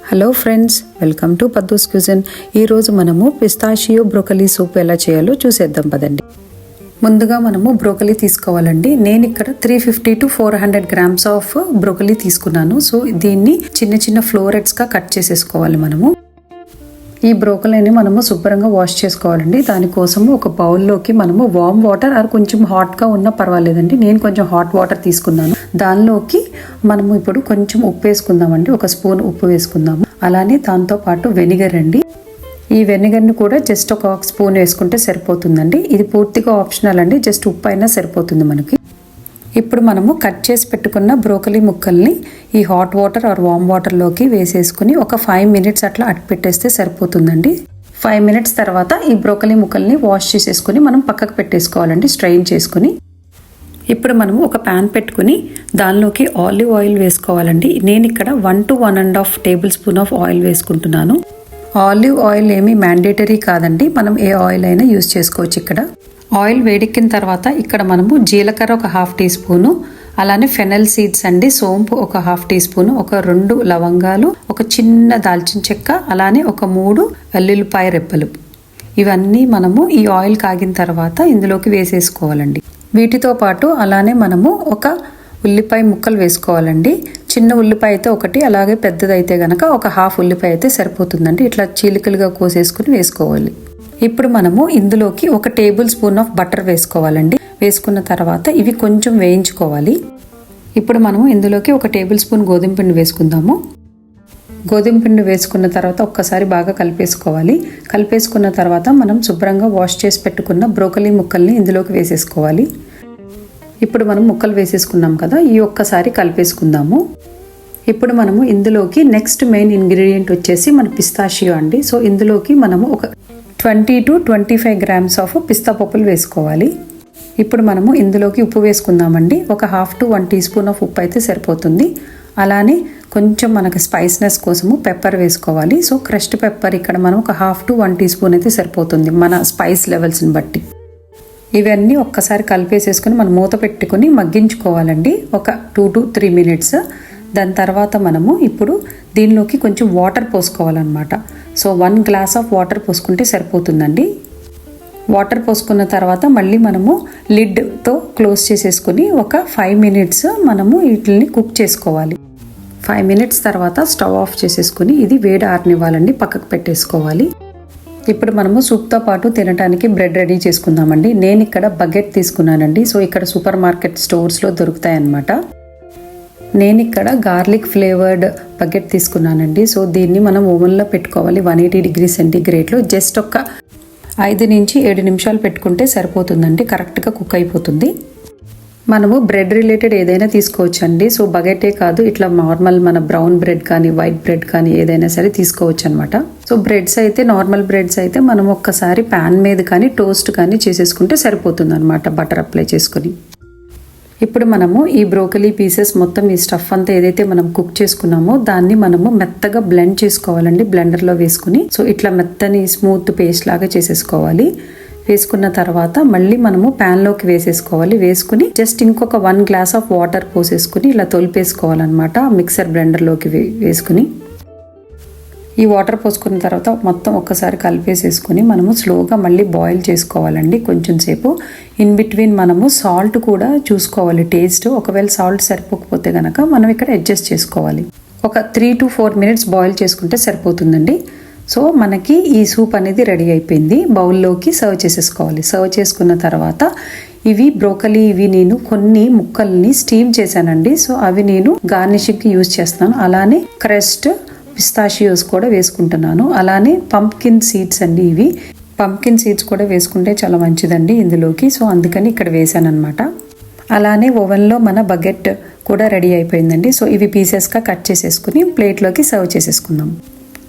Hello friends, welcome to Paddu's cuisine. ఈరోజు మనము pistachio broccoli soup ఎలా చేయాలో చూసేద్దాం పదండి. ముందుగా మనము బ్రోకలీ తీసుకోవాలండి. నేను ఇక్కడ 350 to 400 grams ఆఫ్ బ్రోకలీ తీసుకున్నాను. సో దీన్ని చిన్న చిన్న ఫ్లోరెట్స్గా కట్ చేసేసుకోవాలి. మనము ఈ బ్రోకలీని మనము శుభ్రంగా వాష్ చేసుకోవాలండి. దానికోసము ఒక బౌల్లోకి మనము వామ్ వాటర్ ఆర్ కొంచెం హాట్గా ఉన్నా పర్వాలేదండి. నేను కొంచెం హాట్ వాటర్ తీసుకున్నాను. దానిలోకి మనము ఇప్పుడు కొంచెం ఉప్పు వేసుకుందామండి. ఒక స్పూన్ ఉప్పు వేసుకుందాము. అలానే దాంతో పాటు వెనిగర్ అండి. ఈ వెనిగర్ని కూడా జస్ట్ ఒక స్పూన్ వేసుకుంటే సరిపోతుందండి. ఇది పూర్తిగా ఆప్షనల్ అండి. జస్ట్ ఉప్పు అయినా సరిపోతుంది మనకి. ఇప్పుడు మనము కట్ చేసి పెట్టుకున్న బ్రోకలీ ముక్కల్ని ఈ హాట్ వాటర్ ఆర్ వామ్ వాటర్లోకి వేసేసుకుని ఒక 5 minutes అట్లా అట్పెట్టేస్తే సరిపోతుందండి. 5 minutes తర్వాత ఈ బ్రోకలీ ముక్కల్ని వాష్ చేసేసుకుని మనం పక్కకు పెట్టేసుకోవాలండి, స్ట్రెయిన్ చేసుకుని. ఇప్పుడు మనము ఒక ప్యాన్ పెట్టుకుని దానిలోకి ఆలివ్ ఆయిల్ వేసుకోవాలండి. నేను ఇక్కడ 1 to 1.5 tablespoon ఆఫ్ ఆయిల్ వేసుకుంటున్నాను. ఆలివ్ ఆయిల్ ఏమీ మ్యాండేటరీ కాదండి, మనం ఏ ఆయిల్ అయినా యూజ్ చేసుకోవచ్చు. ఇక్కడ ఆయిల్ వేడెక్కిన తర్వాత ఇక్కడ మనము జీలకర్ర ఒక 1/2 teaspoon, అలానే ఫెనల్ సీడ్స్ అండి, సోంపు ఒక 1/2 teaspoon, ఒక 2 లవంగాలు, ఒక చిన్న దాల్చిన చెక్క, అలానే ఒక 3 వెల్లుల్లిపాయ రెబ్బలు. ఇవన్నీ మనము ఈ ఆయిల్ కాగిన తర్వాత ఇందులోకి వేసేసుకోవాలండి. వీటితో పాటు అలానే మనము ఒక ఉల్లిపాయ ముక్కలు వేసుకోవాలండి. చిన్న ఉల్లిపాయ అయితే ఒకటి, అలాగే పెద్దదైతే గనక ఒక 1/2 ఉల్లిపాయ అయితే సరిపోతుందండి. ఇట్లా చీలికలుగా కోసేసుకుని వేసుకోవాలి. ఇప్పుడు మనము ఇందులోకి ఒక tablespoon ఆఫ్ బటర్ వేసుకోవాలండి. వేసుకున్న తర్వాత ఇవి కొంచెం వేయించుకోవాలి. ఇప్పుడు మనము ఇందులోకి ఒక tablespoon గోధుమ పిండి వేసుకుందాము. గోధుమ పిండి వేసుకున్న తర్వాత ఒక్కసారి బాగా కలిపేసుకోవాలి. కలిపేసుకున్న తర్వాత మనం శుభ్రంగా వాష్ చేసి పెట్టుకున్న బ్రోకలీ ముక్కల్ని ఇందులోకి వేసేసుకోవాలి. ఇప్పుడు మనం ముక్కలు వేసేసుకున్నాం కదా, ఈ ఒక్కసారి కలిపేసుకుందాము. ఇప్పుడు మనము ఇందులోకి నెక్స్ట్ మెయిన్ ఇంగ్రీడియంట్ వచ్చేసి మన పిస్తాషియో అండి. సో ఇందులోకి మనము ఒక 20 to 25 grams ఆఫ్ పిస్తా పప్పులు వేసుకోవాలి. ఇప్పుడు మనము ఇందులోకి ఉప్పు వేసుకుందామండి. ఒక 1/2 to 1 teaspoon ఆఫ్ ఉప్పు అయితే సరిపోతుంది. అలానే కొంచెం మనకు స్పైస్నెస్ కోసము పెప్పర్ వేసుకోవాలి. సో క్రష్డ్ పెప్పర్ ఇక్కడ మనం ఒక 1/2 to 1 teaspoon అయితే సరిపోతుంది మన స్పైస్ లెవెల్స్ని బట్టి. ఇవన్నీ ఒక్కసారి కలిపేసేసుకుని మనం మూత పెట్టుకుని మగ్గించుకోవాలండి ఒక 2 to 3 minutes. దాని తర్వాత మనము ఇప్పుడు దీనిలోకి కొంచెం వాటర్ పోసుకోవాలన్నమాట. సో 1 glass ఆఫ్ వాటర్ పోసుకుంటే సరిపోతుందండి. వాటర్ పోసుకున్న తర్వాత మళ్ళీ మనము లిడ్తో క్లోజ్ చేసేసుకుని ఒక 5 minutes మనము వీటిని కుక్ చేసుకోవాలి. 5 minutes తర్వాత స్టవ్ ఆఫ్ చేసేసుకుని ఇది వేడి ఆరనివ్వాలండి, పక్కకు పెట్టేసుకోవాలి. ఇప్పుడు మనము సూప్తో పాటు తినడానికి బ్రెడ్ రెడీ చేసుకుందామండి. నేను ఇక్కడ బగెట్ తీసుకున్నానండి. సో ఇక్కడ సూపర్ మార్కెట్ స్టోర్స్లో దొరుకుతాయి అన్నమాట. నేను ఇక్కడ గార్లిక్ ఫ్లేవర్డ్ బకెట్ తీసుకున్నానండి. సో దీన్ని మనం ఓవెన్లో పెట్టుకోవాలి 180 degrees సెంటీగ్రేడ్లో. జస్ట్ ఒక 5 నుంచి 7 నిమిషాలు పెట్టుకుంటే సరిపోతుందండి, కరెక్ట్గా కుక్ అయిపోతుంది. మనము బ్రెడ్ రిలేటెడ్ ఏదైనా తీసుకోవచ్చు అండి. సో బగెటే కాదు, ఇట్లా నార్మల్ మన బ్రౌన్ బ్రెడ్ కానీ వైట్ బ్రెడ్ కానీ ఏదైనా సరే తీసుకోవచ్చు అనమాట. సో బ్రెడ్స్ అయితే నార్మల్ బ్రెడ్స్ అయితే మనం ఒక్కసారి ప్యాన్ మీద కానీ టోస్ట్ కానీ చేసేసుకుంటే సరిపోతుంది అనమాట, బటర్ అప్లై చేసుకుని. ఇప్పుడు మనము ఈ బ్రోకలీ పీసెస్ మొత్తం ఈ స్టఫ్ అంతా ఏదైతే మనం కుక్ చేసుకున్నామో దాన్ని మనము మెత్తగా బ్లెండ్ చేసుకోవాలండి, బ్లెండర్లో వేసుకుని. సో ఇట్లా మెత్తని స్మూత్ పేస్ట్ లాగా చేసేసుకోవాలి. వేసుకున్న తర్వాత మళ్ళీ మనము ప్యాన్లోకి వేసేసుకోవాలి. వేసుకుని జస్ట్ ఇంకొక 1 glass ఆఫ్ వాటర్ పోసేసుకుని ఇలా తొలిపేసుకోవాలన్నమాట మిక్సర్ బ్లెండర్లోకి వేసుకుని. ఈ వాటర్ పోసుకున్న తర్వాత మొత్తం ఒక్కసారి కలిపేసేసుకుని మనము స్లోగా మళ్ళీ బాయిల్ చేసుకోవాలండి కొంచెం సేపు. ఇన్ బిట్వీన్ మనము సాల్ట్ కూడా చూసుకోవాలి టేస్ట్. ఒకవేళ సాల్ట్ సరిపోకపోతే కనుక మనం ఇక్కడ అడ్జస్ట్ చేసుకోవాలి. ఒక 3 to 4 minutes బాయిల్ చేసుకుంటే సరిపోతుందండి. సో మనకి ఈ సూప్ అనేది రెడీ అయిపోయింది. బౌల్లోకి సర్వ్ చేసేసుకోవాలి. సర్వ్ చేసుకున్న తర్వాత ఇవి బ్రోకలీ నేను కొన్ని ముక్కల్ని స్టీమ్ చేశానండి. సో అవి నేను గార్నిషింగ్కి యూజ్ చేస్తాను. అలానే క్రస్ట్ పిస్తాషియోస్ కూడా వేసుకుంటున్నాను. అలానే పంప్కిన్ సీడ్స్ అండి, ఇవి పంప్కిన్ సీడ్స్ కూడా వేసుకుంటే చాలా మంచిదండి ఇందులోకి. సో అందుకని ఇక్కడ వేసాను అనమాట. అలానే ఓవెన్లో మన బగెట్ కూడా రెడీ అయిపోయిందండి. సో ఇవి పీసెస్గా కట్ చేసేసుకుని ప్లేట్లోకి సర్వ్ చేసేసుకుందాం.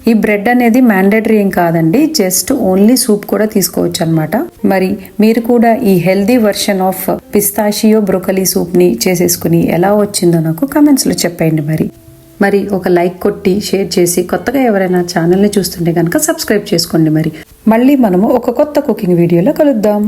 ఈ బ్రెడ్ అనేది మ్యాండేటరీ ఏం కాదండి, జస్ట్ ఓన్లీ సూప్ కూడా తీసుకోవచ్చు అనమాట. మరి మీరు కూడా ఈ healthy version of pistachio broccoli సూప్ని చేసేసుకుని ఎలా వచ్చిందో నాకు కమెంట్స్లో చెప్పండి. మరి ఒక లైక్ కొట్టి షేర్ చేసి కొత్తగా ఎవరైనా ఛానల్ని చూస్తుంటే కనుక సబ్స్క్రైబ్ చేసుకోండి. మళ్ళీ మనము ఒక కొత్త కుకింగ్ వీడియోలో కలుద్దాం.